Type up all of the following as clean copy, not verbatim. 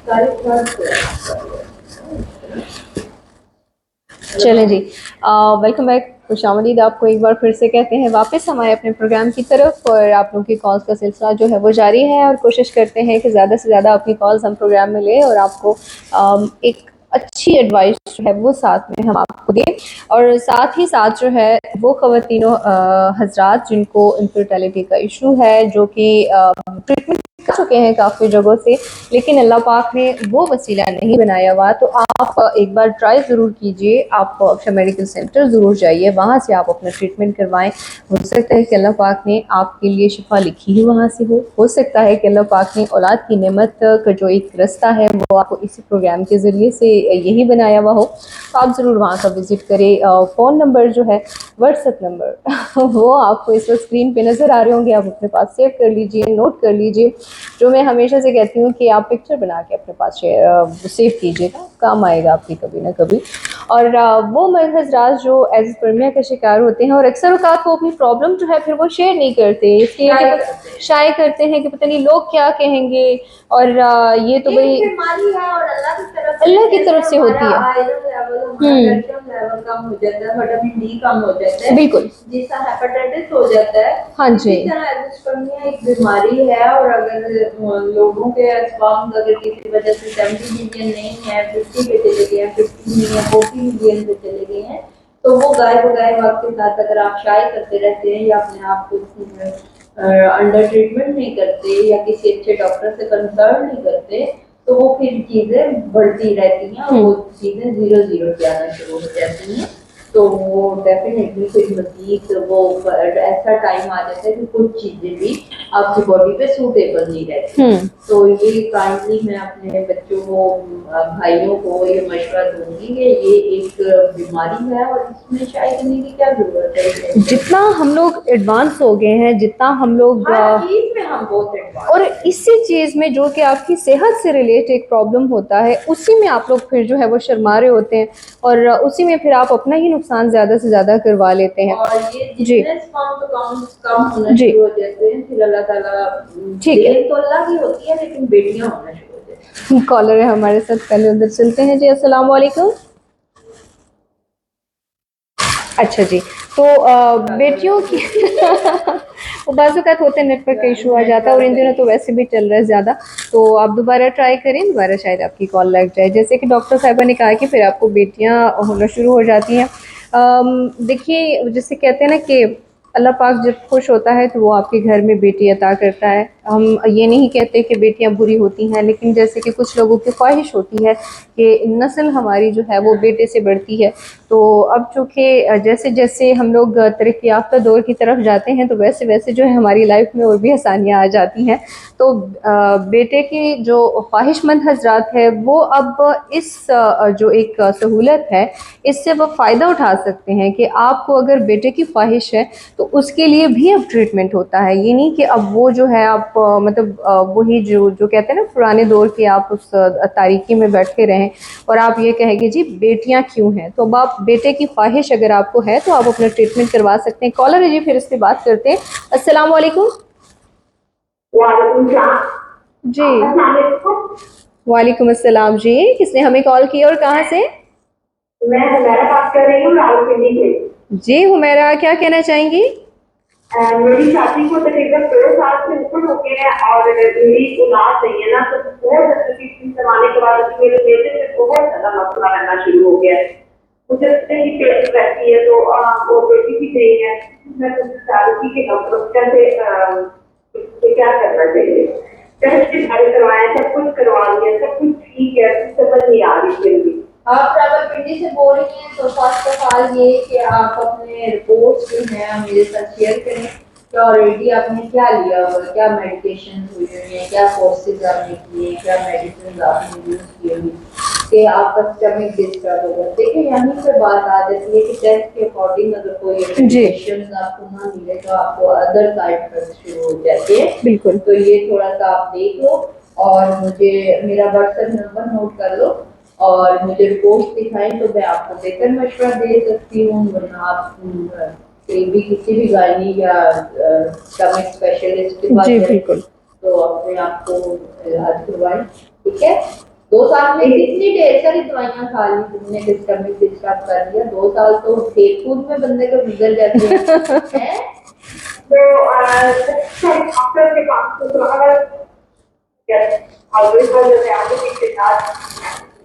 चलें जी, welcome back. खुशामदीद आपको एक बार फिर से कहते हैं वापस हमारे अपने प्रोग्राम की तरफ। और आप लोगों की कॉल्स का सिलसिला जो है वो जारी है और कोशिश करते हैं कि ज़्यादा से ज़्यादा आपकी कॉल्स हम प्रोग्राम में लें और आपको एक अच्छी एडवाइस जो है वो साथ में हम आपको दें। और साथ ही साथ जो है वो ख़वातीनों हजरात जिनको इनफर्टिलिटी का इशू है, जो कि ट्रीटमेंट कर चुके हैं काफ़ी जगहों से, लेकिन अल्लाह पाक ने वो वसीला नहीं बनाया हुआ, तो आप एक बार ट्राई ज़रूर कीजिए। आप अक्षर मेडिकल सेंटर ज़रूर जाइए, वहाँ से आप अपना ट्रीटमेंट करवाएं। हो सकता है कि अल्लाह पाक ने आपके लिए शिफा लिखी ही वहाँ से हो सकता है कि अल्लाह पाक ने औलाद की नेमत का जो एक रास्ता है वो आपको इसी प्रोग्राम के ज़रिए से यही बनाया हुआ हो। तो आप ज़रूर वहाँ का विज़िट करें। फ़ोन नंबर जो है, व्हाट्सएप नंबर वो आपको इस वक्त स्क्रीन पे नज़र आ रहे होंगे, आप अपने पास सेव कर लीजिए, नोट कर लीजिए। जो मैं हमेशा से कहती हूँ कि आप पिक्चर बना के अपने पास सेव कीजिएगा, काम आएगा आपकी कभी ना कभी। और वो मर्द हजरात जो एज़ोस्पर्मिया का शिकार होते हैं और अक्सर औक़ात वो अपनी प्रॉब्लम जो है फिर वो शेयर नहीं करते, इसलिए शाये करते हैं कि पता नहीं लोग क्या कहेंगे। और ये तो भाई बीमारी है और अल्लाह की तरफ से होती है। लेवल कम हो जाता है, विटामिन डी कम हो जाता है, बिल्कुल, जिसका हेपेटाइटिस हो जाता है। हाँ जी, इसी तरह एज़ोस्पर्मिया एक बीमारी है और अगर लोगों के स्पर्म अगर किसी वजह से 70 मिलियन नहीं है, 50 पे चले गए हैं, 50 मिलियन 40 मिलियन पे चले गए हैं, तो वो गायब वक्त के साथ अगर आप शाये करते रहते हैं या अपने आप को अंडर ट्रीटमेंट नहीं करते या किसी अच्छे डॉक्टर से कंसल्ट नहीं करते, तो वो फिर चीज़ें बढ़ती रहती हैं और वो चीज़ें 0-0 पे आना शुरू हो जाती हैं। तो वो डेफिनेटली फिर मज़ीद वो ऐसा टाइम आ जाता है कि कुछ चीज़ें भी आपकी बॉडी पे सूटेबल नहीं रहती। तो ये काइंडली मैं अपने बच्चों को, भाइयों को ये मशवरा दूंगी कि ये एक बीमारी है और इसमें शायद करने की क्या जरूरत है। जितना हम लोग एडवांस हो गए हैं, जितना हम लोग चीज़ में हम बहुत एडवांस, और इसी चीज़ में जो कि आपकी सेहत से रिलेट एक प्रॉब्लम होता है, उसी में आप लोग फिर जो है वो शर्मा रहे होते हैं और उसी में फिर आप अपना ही नुकसान ज़्यादा से ज़्यादा करवा लेते हैं। और ये जी कम होना शुरू हो जाते हैं, फिर अल्लाह ताला, ठीक है, तो अल्लाह की होती है लेकिन बेटियां होना शुरू हो जाती हैं। कॉलर है हमारे साथ, पहले उधर चलते हैं जी। अस्सलाम वालेकुम। अच्छा जी, तो बेटियों की वो बाज़ औक़ात होते हैं, नेटवर्क का इशू आ जाता है और इन दिनों तो वैसे भी चल रहा है ज़्यादा। तो आप दोबारा ट्राई करें, दोबारा शायद आपकी कॉल लग जाए। जैसे कि डॉक्टर साहिबा ने कहा कि फिर आपको बेटियां होना शुरू हो जाती हैं। देखिए, जैसे कहते हैं ना कि अल्लाह पाक जब खुश होता है तो वो आपके घर में बेटी अता करता है। हम ये नहीं कहते कि बेटियां बुरी होती हैं, लेकिन जैसे कि कुछ लोगों की ख्वाहिश होती है कि नस्ल हमारी जो है वो बेटे से बढ़ती है। तो अब चूँकि जैसे जैसे हम लोग तरक्की याफ्ता दौर की तरफ जाते हैं, तो वैसे वैसे जो है हमारी लाइफ में और भी आसानियाँ आ जाती हैं। तो बेटे की जो ख्वाहिशमंद हजरात है वो अब इस जो एक सहूलत है, इससे वो फ़ायदा उठा सकते हैं कि आपको अगर बेटे की ख्वाहिश है तो उसके लिए भी अब ट्रीटमेंट होता है। ये नहीं कि अब वो जो है आप मतलब वही जो जो कहते हैं ना पुराने दौर के, आप उस तारीकी में बैठे रहें और आप ये कहेंगे जी बेटियां क्यों हैं। तो अब आप बेटे की ख्वाहिश अगर आपको है तो आप अपना ट्रीटमेंट करवा सकते हैं। कॉलर है जी, फिर इससे बात करते हैं। अस्सलाम वालेकुम। जी, वालेकुम अस्सलाम जी। किसने हमें कॉल किया और कहाँ से? मैं हुमैरा बात कर रही हूँ रावलपिंडी से। जी हुमैरा, क्या कहना चाहेंगी? मेरी शादी को तकरीबन 2 साल से ऊपर हो गए हैं और मेरी औलाद नहीं है ना, तो बहुत ट्रीटमेंट करवाने के बाद मेरे बेटे से बहुत ज्यादा मसला रहना शुरू हो गया है। मुझे ही पेट रहती है तो वो बेटी भी नहीं है। मैं मुझे चाह रही थी कि डॉक्टर से क्या करना चाहिए। टेस्ट सारे करवाए, सब कुछ करवा लिया, सब कुछ ठीक है, समझ नहीं आ रही फिर भी। आप रावलपिंडी से बोल रही हैं, तो फर्स्ट ऑफ ऑल ये कि आप अपने रिपोर्ट्स जो हैं मेरे साथ शेयर करें कि ऑलरेडी आपने क्या लिया हुआ, क्या मेडिकेशन हुई है, क्या कोर्सेज आपने किए, क्या मेडिसिन आपने यूज़ किए हुई कि आपका स्टमक डिस्टर्ब होगा। देखिए यहीं से बात आ जाती है कि टेस्ट के अकॉर्डिंग अगर कोई मेडिकेशन आपको ना मिले तो आपको अदर साइड इफेक्ट शुरू हो जाते हैं। बिल्कुल, तो ये थोड़ा सा आप देख लो और मुझे मेरा व्हाट्सएप नंबर नोट कर लो और मुझे रिपोर्ट दिखाएं तो मैं आपको बेहतर मशवरा दे सकती हूँ। वरना आप भी किसी भी गायनी या स्टमक स्पेशलिस्ट के पास, जी बिल्कुल, तो अपने आप को इलाज करवाएं, ठीक है। 2 साल में कितनी ढेर सारी दवाइयां खा ली तुमने, सिस्टमिक डिस्टर्ब कर दिया। 2 साल तो खेल-कूद में बंदे को गुजर जाते हैं। तो डॉक्टर के पास तो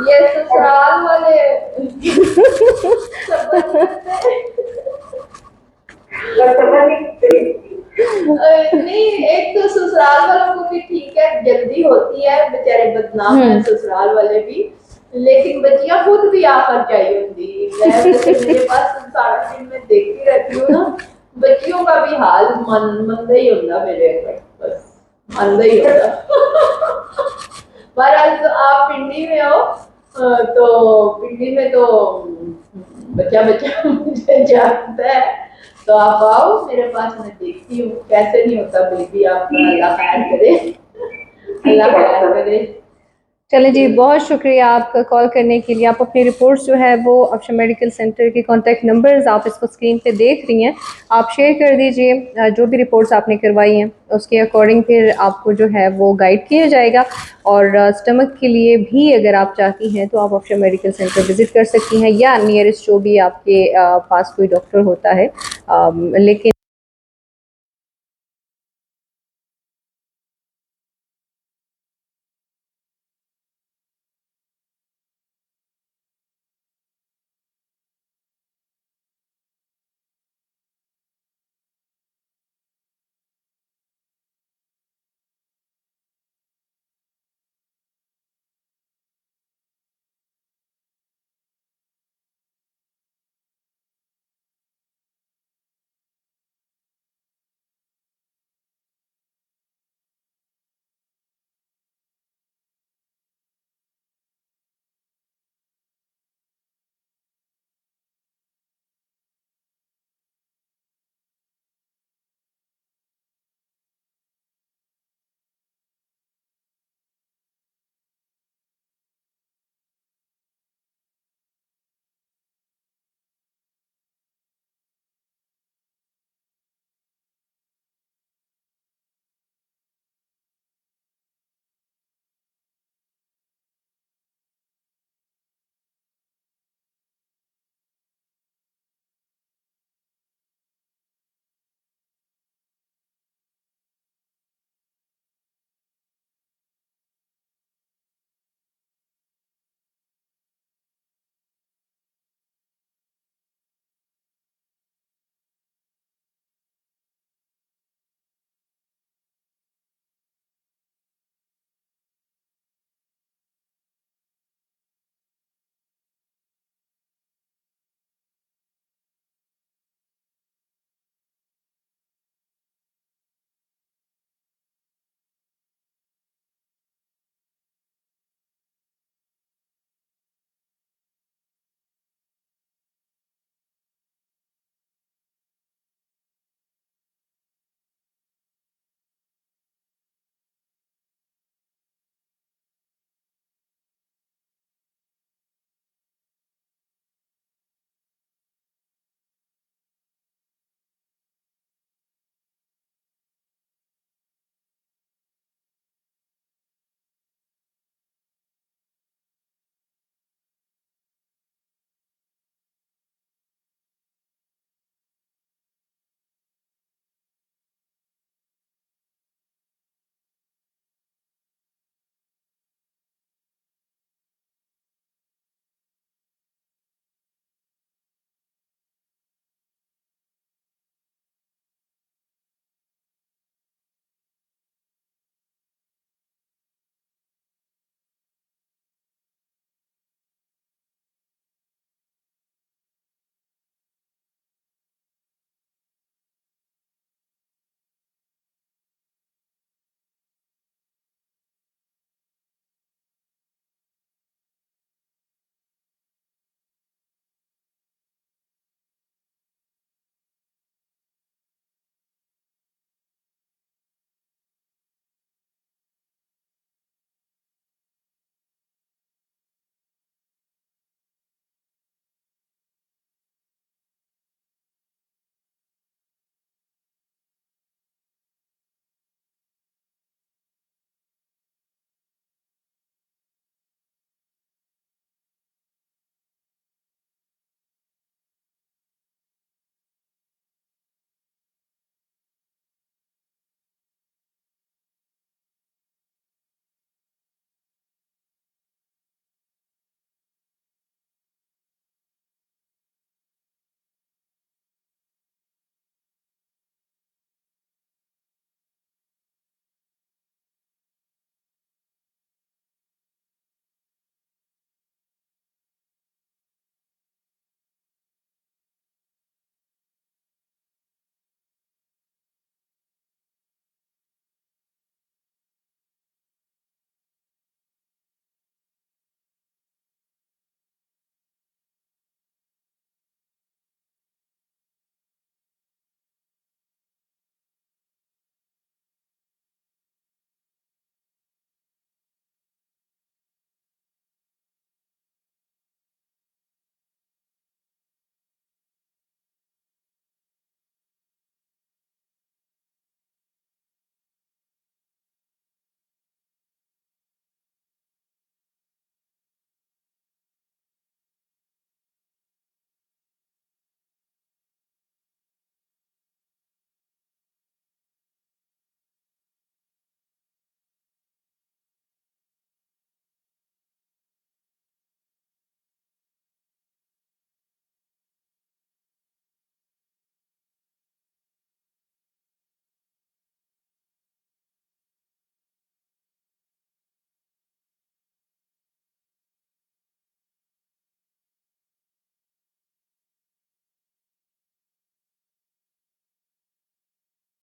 ये ससुराल वाले नहीं, एक तो ससुराल वालों को भी ठीक है, जल्दी होती है, बेचारे बदनाम है ससुराल वाले भी, लेकिन बच्चियां खुद भी आकर चाहिए होती है। मेरे पास सारा दिन मैं देखती रहती हूँ ना, बच्चियों का भी हाल मंदा ही होता मेरे बस मंदा ही होता। पर आज आप पिंडी में हो, तो पिंडी में तो बच्चा बच्चा मुझे जानता है, तो आप आओ मेरे पास, मैं देखती हूँ कैसे नहीं होता बेबी आपका। अल्लाह खैर करे, अल्लाह खैर करे। चलें जी, बहुत शुक्रिया आपका कॉल करने के लिए। आप अपनी रिपोर्ट्स जो है वो अफशा मेडिकल सेंटर के कॉन्टैक्ट नंबर्स आप इसको स्क्रीन पे देख रही हैं, आप शेयर कर दीजिए। जो भी रिपोर्ट्स आपने करवाई हैं उसके अकॉर्डिंग फिर आपको जो है वो गाइड किया जाएगा। और स्टमक के लिए भी अगर आप चाहती हैं तो आप अफशा मेडिकल सेंटर विज़िट कर सकती हैं, या नियरेस्ट जो भी आपके पास कोई डॉक्टर होता है। लेकिन